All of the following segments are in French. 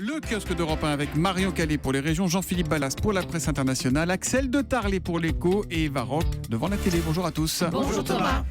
Le kiosque d'Europe 1 avec Marion Calais pour les régions, Jean-Philippe Ballas pour la presse internationale, Axel de Tarlet pour l'écho et Eva Rock devant la télé. Bonjour à tous. Bonjour Thomas.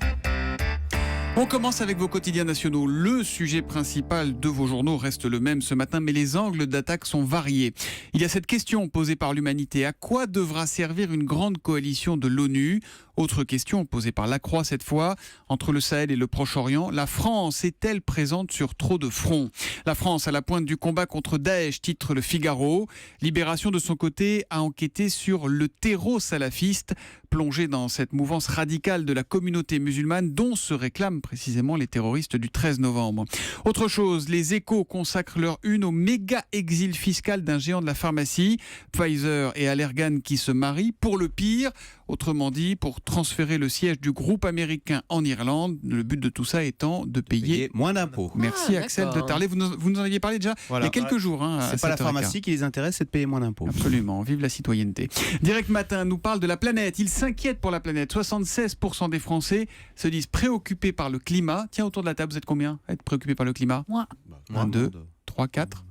On commence avec vos quotidiens nationaux. Le sujet principal de vos journaux reste le même ce matin, mais les angles d'attaque sont variés. Il y a cette question posée par l'Humanité. À quoi devra servir une grande coalition de l'ONU ? Autre question posée par La Croix cette fois. Entre le Sahel et le Proche-Orient, la France est-elle présente sur trop de fronts ? La France à la pointe du combat contre Daesh, titre Le Figaro. Libération de son côté a enquêté sur le terreau salafiste, plongé dans cette mouvance radicale de la communauté musulmane dont se réclament précisément les terroristes du 13 novembre. Autre chose, les Échos consacrent leur une au méga exil fiscal d'un géant de la pharmacie, Pfizer et Allergan qui se marient pour le pire, autrement dit pour transférer le siège du groupe américain en Irlande, le but de tout ça étant de payer moins d'impôts. Merci Axel de Tarlet, vous nous en aviez parlé déjà il y a quelques jours. C'est pas la pharmacie qui les intéresse, c'est de payer moins d'impôts. Absolument, vive la citoyenneté. Direct Matin nous parle de la planète, il s'inquiète pour la planète, 76% des Français se disent préoccupés par le climat. Tiens, autour de la table, vous êtes combien à être préoccupés par le climat ? Moi. 1, 2, 3, 4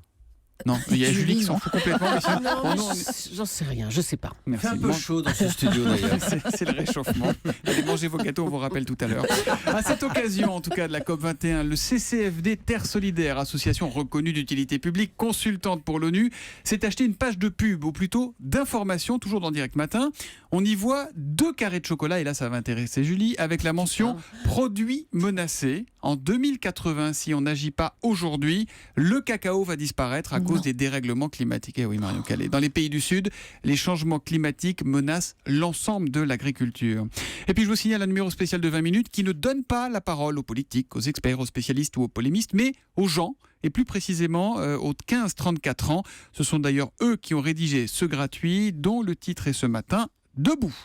Non, il y a Julie qui s'en fout complètement. Mais sinon, Non, j'en sais rien, je sais pas. merci. Il fait un peu chaud dans ce studio d'ailleurs. C'est le réchauffement. Allez, mangez vos gâteaux, on vous rappelle tout à l'heure. À cette occasion, en tout cas, de la COP21, le CCFD Terre Solidaire, association reconnue d'utilité publique, consultante pour l'ONU, s'est acheté une page de pub, ou plutôt d'information, toujours dans Direct Matin. On y voit 2 carrés de chocolat, et là ça va intéresser Julie, avec la mention « Produits menacés ». En 2080, si on n'agit pas aujourd'hui, le cacao va disparaître à cause des dérèglements climatiques. Et oui, Marion Calais. Dans les pays du Sud, les changements climatiques menacent l'ensemble de l'agriculture. Et puis je vous signale un numéro spécial de 20 minutes qui ne donne pas la parole aux politiques, aux experts, aux spécialistes ou aux polémistes, mais aux gens, et plus précisément aux 15-34 ans. Ce sont d'ailleurs eux qui ont rédigé ce gratuit, dont le titre est ce matin Debout.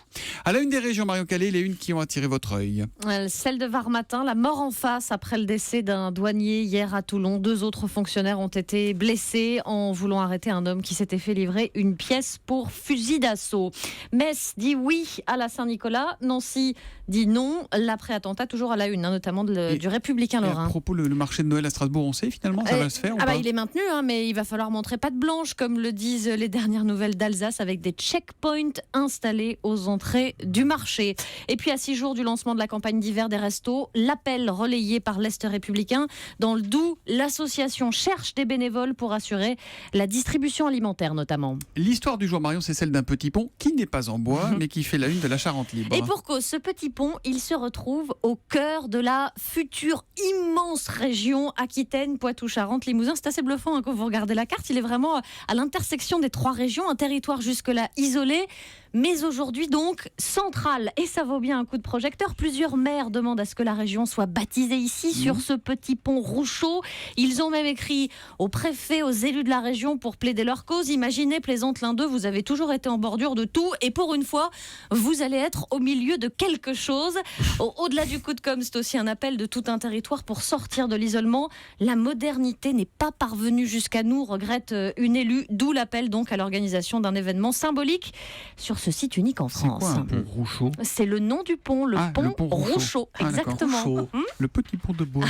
À la une des régions, Marion Calais, les unes qui ont attiré votre œil. Celle de Var matin, la mort en face après le décès d'un douanier hier à Toulon. 2 autres fonctionnaires ont été blessés en voulant arrêter un homme qui s'était fait livrer une pièce pour fusil d'assaut. Metz dit oui à la Saint-Nicolas, Nancy dit non. L'après-attentat toujours à la une, notamment du Républicain Et à Lorrain. propos, le marché de Noël à Strasbourg, on sait finalement, ça va se faire ou pas ? Il est maintenu, mais il va falloir montrer patte blanche, comme le disent les dernières nouvelles d'Alsace, avec des checkpoints installés aux entrées du marché. Et puis à 6 jours du lancement de la campagne d'hiver des restos, l'appel relayé par l'Est républicain. Dans le Doubs, l'association cherche des bénévoles pour assurer la distribution alimentaire notamment. L'histoire du jour, Marion, c'est celle d'un petit pont qui n'est pas en bois, mais qui fait la une de la Charente libre. Et pour cause, ce petit pont, il se retrouve au cœur de la future immense région Aquitaine, Poitou, Charente, Limousin. C'est assez bluffant quand vous regardez la carte. Il est vraiment à l'intersection des 3 régions, un territoire jusque-là isolé, mais aujourd'hui donc central. Et ça vaut bien un coup de projecteur. Plusieurs maires demandent à ce que la région soit baptisée ici, sur ce petit pont Rouchot. Ils ont même écrit au préfet, aux élus de la région pour plaider leur cause. Imaginez, plaisante l'un d'eux, vous avez toujours été en bordure de tout et pour une fois, vous allez être au milieu de quelque chose. Au-delà du coup de com', c'est aussi un appel de tout un territoire pour sortir de l'isolement. La modernité n'est pas parvenue jusqu'à nous, regrette une élue, d'où l'appel donc à l'organisation d'un événement symbolique sur ce site unique en France. C'est quoi un pont Rouchot ? C'est le nom du pont, le pont Rouchot. Exactement. Rouchot. Le petit pont de bois.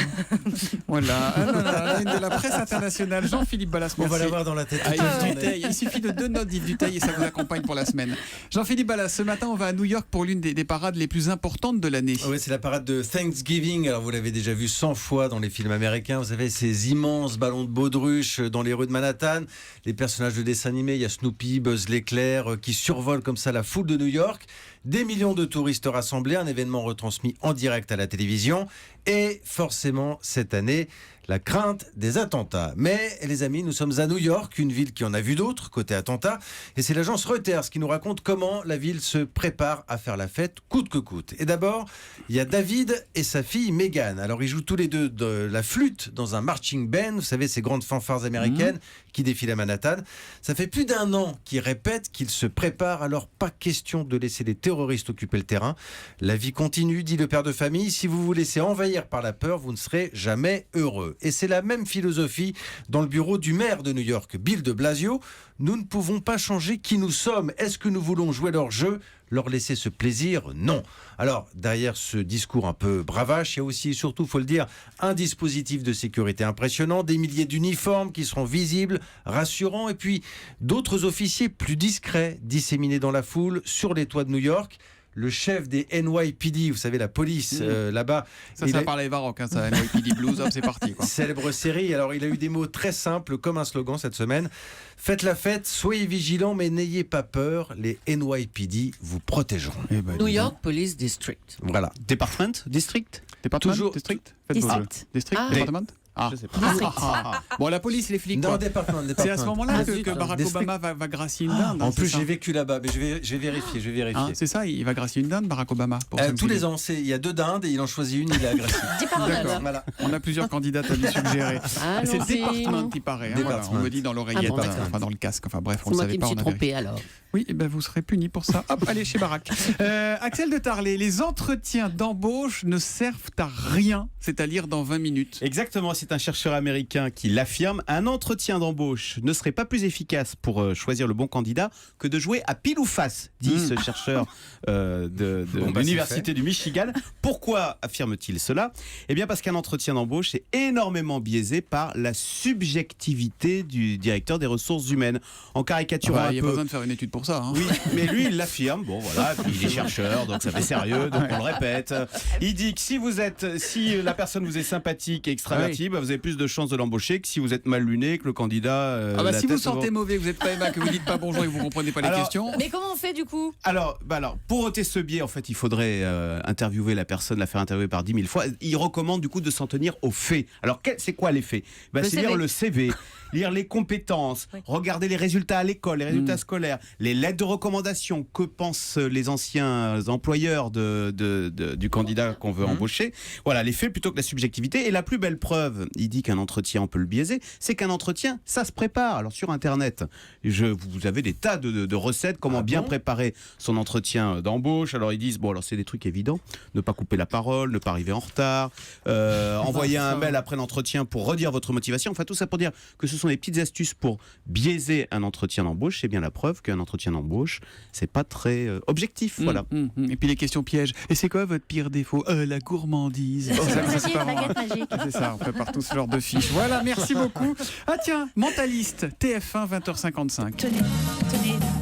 Voilà. La une de la presse internationale, Jean-Philippe Ballas. On va merci. l'avoir dans la tête. Yves Duteil. Il suffit de 2 notes d'Yves Duteil et ça vous accompagne pour la semaine. Jean-Philippe Ballas, ce matin, on va à New York pour l'une des parades les plus importantes de l'année. Oui, c'est la parade de Thanksgiving. Alors, vous l'avez déjà vu 100 fois dans les films américains. Vous savez, ces immenses ballons de baudruche dans les rues de Manhattan. Les personnages de dessins animés, il y a Snoopy, Buzz l'éclair qui survolent comme ça la foule de New York. Des millions de touristes rassemblés, un événement retransmis en direct à la télévision. Et forcément, cette année, la crainte des attentats. Mais les amis, nous sommes à New York, une ville qui en a vu d'autres côté attentats. Et c'est l'agence Reuters qui nous raconte comment la ville se prépare à faire la fête coûte que coûte. Et d'abord, il y a David et sa fille Meghan. Alors ils jouent tous les deux de la flûte dans un marching band. Vous savez, ces grandes fanfares américaines qui défilent à Manhattan. Ça fait plus d'1 an qu'ils répètent qu'ils se préparent. Alors pas question de laisser les terroristes occuper le terrain. La vie continue, dit le père de famille. Si vous vous laissez envahir par la peur, vous ne serez jamais heureux. Et c'est la même philosophie dans le bureau du maire de New York, Bill de Blasio. Nous ne pouvons pas changer qui nous sommes. Est-ce que nous voulons jouer leur jeu ? leur laisser ce plaisir? Non. Alors, derrière ce discours un peu bravache, il y a aussi, surtout, faut le dire, un dispositif de sécurité impressionnant, des milliers d'uniformes qui seront visibles, rassurants, et puis d'autres officiers plus discrets disséminés dans la foule, sur les toits de New York. Le chef des NYPD, vous savez, la police là-bas. Ça parle à Eva Rock, ça, NYPD Blues, hop, c'est parti. Quoi. Célèbre série. Alors, il a eu des mots très simples comme un slogan cette semaine. Faites la fête, soyez vigilants, mais n'ayez pas peur. Les NYPD vous protégeront. New York Police District. Voilà. Department, district, Toujours- District District. District Ah. Département Je sais pas. Bon, la police, les flics, Non, quoi. département. C'est à ce moment-là Ah, que zut, Barack district. Obama va gracier une dinde. En hein, plus, c'est ça j'ai vécu là-bas, mais je vais vérifier. Hein, c'est ça, il va gracier une dinde, Barack Obama. Pour ça que Tous je les dis. ans, il y a 2 dindes et il en choisit une, il est agressif. D'accord. Voilà. On a plusieurs candidates à lui suggérer. C'est le département qui paraît. Hein, voilà, Département. on me dit dans l'oreillette, Ah bon, d'accord. enfin dans le casque. Enfin bref, on C'est ne moi savait qui me pas. suis on a vérifié. trompé alors. Oui, et ben vous serez puni pour ça. Hop, allez chez Barack. Axel de Tarlé, les entretiens d'embauche ne servent à rien, c'est à lire dans 20 minutes. Exactement, c'est un chercheur américain qui l'affirme. Un entretien d'embauche ne serait pas plus efficace pour choisir le bon candidat que de jouer à pile ou face, dit ce chercheur de Bon, bah, l'université du Michigan. Pourquoi affirme-t-il cela? Eh bien parce qu'un entretien d'embauche est énormément biaisé par la subjectivité du directeur des ressources humaines. En caricaturant Il n'y a un pas peu... besoin de faire une étude pour ça. Hein. Oui, mais lui, il l'affirme. Bon, voilà, puis il est chercheur, donc ça fait sérieux, donc on le répète. Il dit que si la personne vous est sympathique et extravertie, bah, vous avez plus de chances de l'embaucher que si vous êtes mal luné, que le candidat. Si vous sentez mauvais, que vous n'êtes pas Emma, que vous dites pas bonjour et que vous ne comprenez pas les Alors, questions. Mais comment on fait du coup? Alors, pour ôter ce biais, en fait, il faudrait interviewer la personne, la faire interviewer par 10 000 fois. Il recommande du coup de s'en tenir aux faits. Alors, c'est quoi les faits? Le C'est CV. lire le CV, lire les compétences, regarder les résultats à l'école, les résultats scolaires, les lettres de recommandation. Que pensent les anciens employeurs du candidat qu'on veut embaucher? Voilà, les faits plutôt que la subjectivité. Et la plus belle preuve, il dit qu'un entretien, on peut le biaiser, c'est qu'un entretien, ça se prépare. Alors, sur Internet, vous avez des tas de recettes, comment bien préparer son entretien d'embauche. Alors, ils disent, alors c'est des trucs évidents, ne pas couper la parole, ne pas arriver en retard, envoyer un mail après l'entretien pour redire votre motivation. Enfin, tout ça pour dire que ce sont des petites astuces pour biaiser un entretien d'embauche. C'est bien la preuve qu'un entretien d'embauche, c'est pas très objectif. Voilà. Et puis les questions pièges. Et c'est quoi votre pire défaut? La gourmandise. Magie, la baguette magique. C'est ça, on prépare tout ce genre de fiches. Voilà, merci beaucoup. Ah tiens, Mentaliste, TF1, 20h55. Tenez,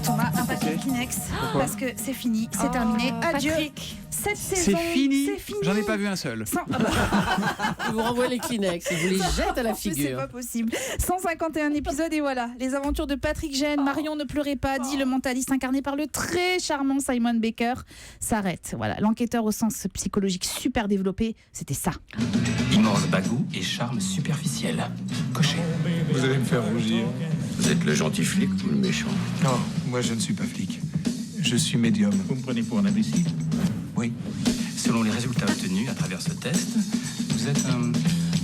Thomas, un paquet de Kleenex, parce que c'est fini, c'est terminé. Adieu. Patrick. Cette C'est saison, fini. c'est fini. J'en ai pas vu un seul. Il vous renvoie les Kleenex, il vous les jette à la En plus, c'est figure. pas possible. 151 épisodes et voilà, les aventures de Patrick Gênes, Marion ne pleurez pas, dit le mentaliste incarné par le très charmant Simon Baker, s'arrête. Voilà, l'enquêteur au sens psychologique super développé, c'était ça. Immense bagout et charme superficiel. Coché. Vous allez me faire rougir. Vous êtes le gentil flic ou le méchant? Non, moi je ne suis pas flic. Je suis médium. Vous me prenez pour un imbécile? Oui. Selon les résultats obtenus à travers ce test, vous êtes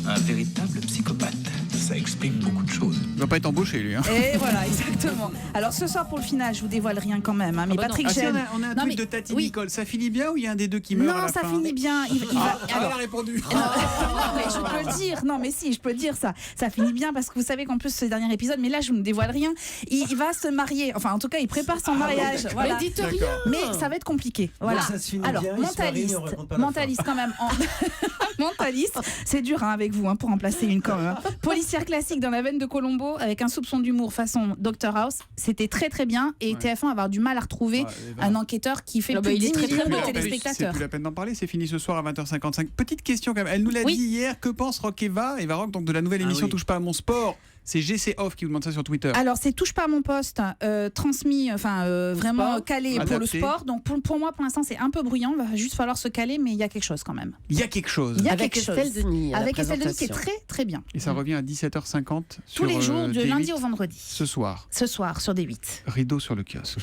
un véritable psychopathe. Ça explique beaucoup de choses. Il va pas être embauché, lui. Hein. Et voilà, exactement. Alors ce soir pour le final, je vous dévoile rien quand même, hein, mais Patrick Ah, si, Gênes... on a un Non, truc mais- de Tati oui. Nicole. Ça finit bien ou il y a un des deux qui meurt à Non, la ça fin finit bien. Il va... Elle a répondu. Non, mais je peux le dire. Non, mais si, je peux le dire ça. Ça finit bien parce que vous savez qu'en plus, ce dernier épisode, mais là, je ne dévoile rien. Il va se marier. Enfin, en tout cas, il prépare son mariage. Voilà. Mais dites rien. Mais ça va être compliqué. Voilà. ça se finit Alors, bien, il se marie, mais on raconte pas la mentaliste quand même. Mentaliste, c'est dur hein, avec vous pour en placer une quand même. Hein. Policière classique dans la veine de Colombo avec un soupçon d'humour façon Dr House. C'était très très bien et TF1 va avoir du mal à retrouver un enquêteur qui fait Ah bah, plus de il est 10 très, millions très de bon, en plus. C'est téléspectateurs. plus la peine d'en parler, c'est fini ce soir à 20h55. Petite question quand même, elle nous l'a dit hier, que pense Rock Eva Rock, donc de la nouvelle émission Touche pas à mon sport. C'est GC Off qui vous demande ça sur Twitter. Alors, c'est touche pas à mon poste, transmis, vraiment Sport. calé pour le Adapté. sport. Donc, pour moi, pour l'instant, c'est un peu bruyant. Il va juste falloir se caler, mais il y a quelque chose quand même. Il y a quelque chose. Il y a Avec quelque Estelle chose. Denis. à la Avec Estelle Denis qui est présentation. très, très bien. Et ça revient à 17h50 Tous les jours, de D8 lundi au vendredi. ce soir. Ce soir, sur D8. Rideau sur le kiosque.